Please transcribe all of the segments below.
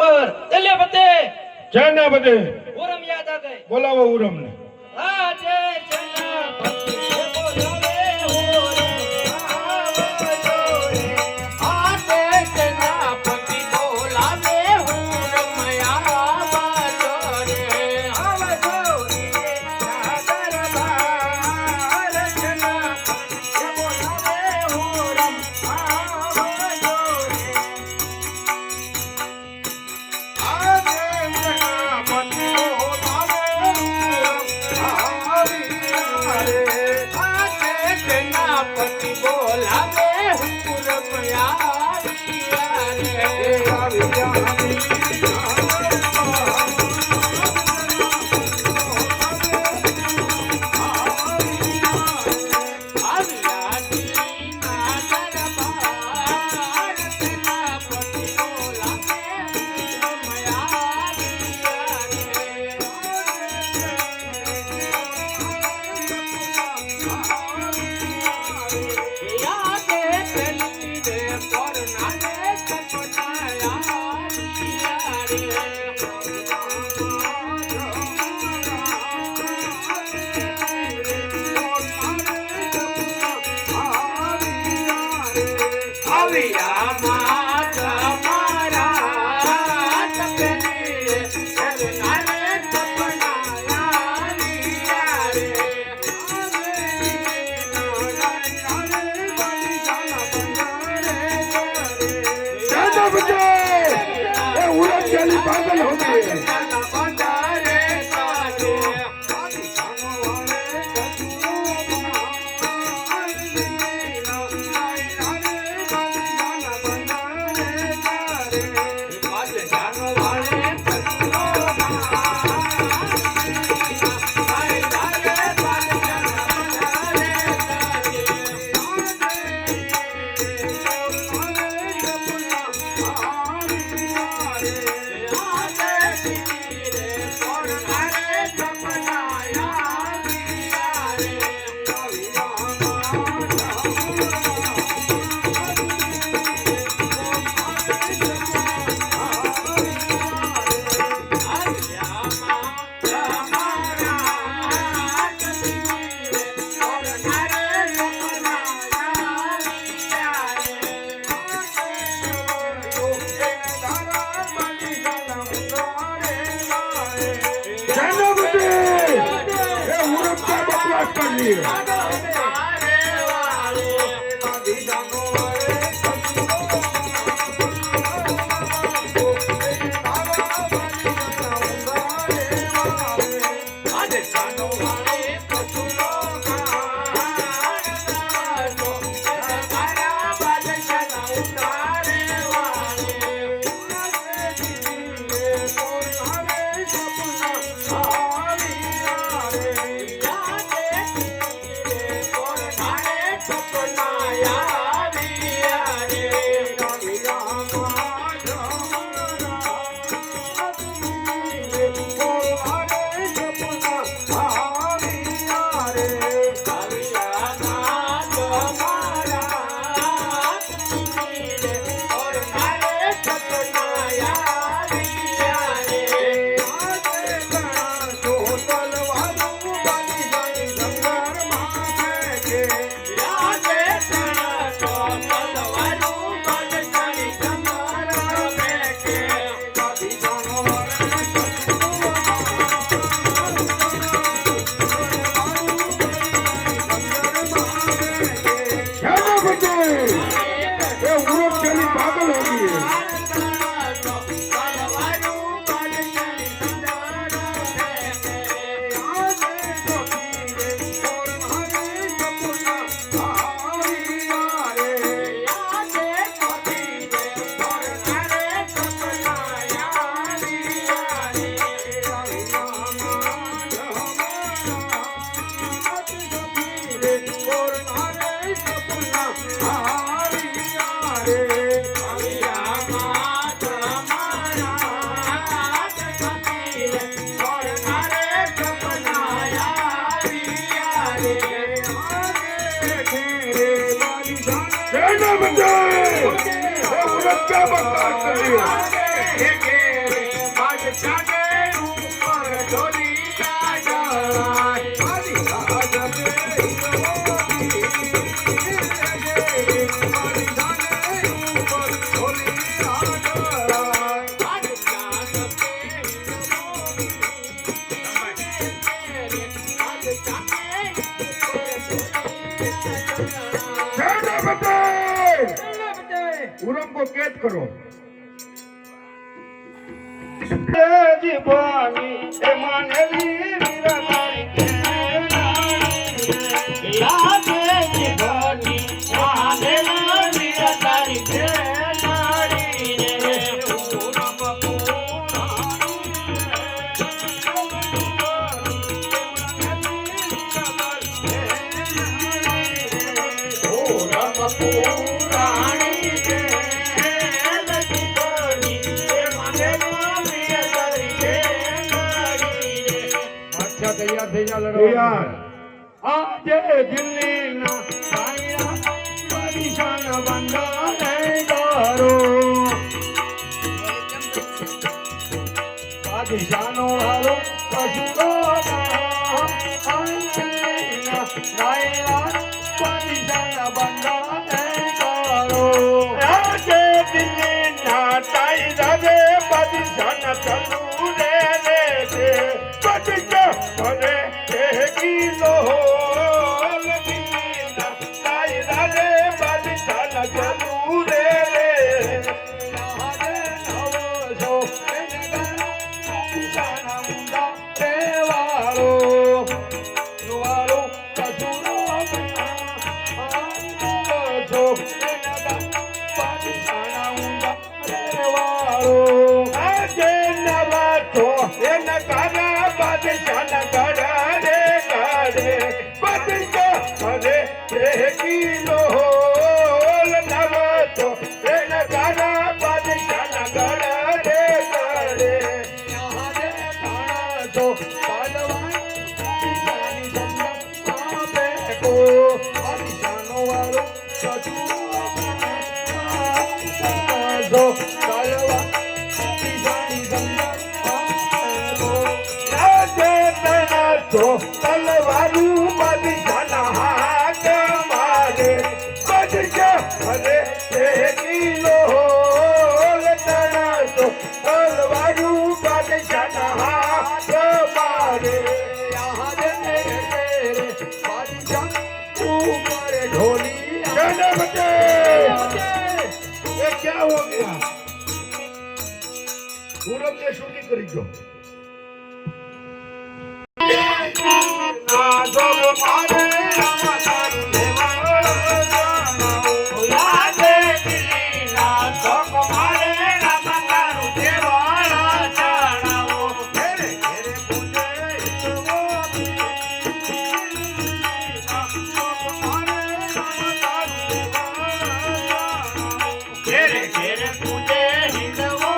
पर चलिए बते जैना बदे उरम याद आ गए बोलावो उरम ने आजे सेनापति बोलावे आजे सेनापति बोलावे उरम आवो रे आवो रे दरबार सेनापति बोलावे उरम आवो रे सेनापति बोलावे हुकुम पागल हो गए क्या बता કરો જીવવાની એ માનેલી વીરતારી કેનારી લાગે જીવવાની માનેલા વીરતારી કેનારી રે પુરાણી છે જીવવાની એ માનેલા વીરતારી કેનારી રે અચ્છા તૈયાર થઈ જા તૈયાર આજે દિલ્હીના સાયા પરિશાન બંધાને કરો પરિશાનો હાલો કસુરો દિલ્હીના સાયા પરિશાન બંધાને કરો આજે દિલ્હીના સાયા રે પરિશાન ચલુ રે રે રે પતિકા મને કિલો લગીના સાયા રે પરિશાન ચલુ રે રે યારે નવસો પરિશાન મુંડા દેવાળો વાળો કસુરો જો પરિશાન મુંડા દેવાળો આજે નવા તો એન કાના પરિશાન કરા રે કારે પતિકા મને કિલો નવા તો એન કાના પરિશાન કરા રે કારે યારે તાણા તો પાલવાન પરિશાની સંગ આપે કો પરિશાનો વાળો કચુરો જો પાલવા પરિશાની સંગ તો તલવારું બદજાના હાથ મારે બદજા ભલે તે કિલો લતણા તો તલવારું બદજાના હાથ મારે યહાં રે તેરે બદજા ऊपर ढोली कहने बच्चे ये क्या हो गया पूरब ने शूटिंग करी जो ના જોગ મારે રમતારું દેવાળો યાદે દિલ્હીના જોગ મારે રમતારું દેવાળો જાણાવો ઘેરે ઘેરે પૂજે ઈશ્વો દિલ્હીના જોગ મારે રમતારું દેવાળો જાણાવો ઘેરે ઘેરે પૂજે ઈશ્વો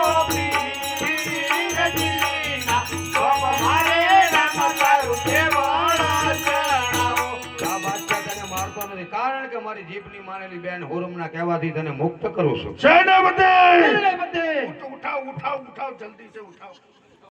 દિલ્હીના જોગ મારે રમતારું દેવાળો જાણાવો આ બાદશાહ તને મારતો નથી કારણ કે મારી જીભની માનેલી બેન હુરમના કહેવાથી તને મુક્ત કરું છું सेनापति સેનાપતિ उठाओ उठाओ उठाओ जल्दी से उठाओ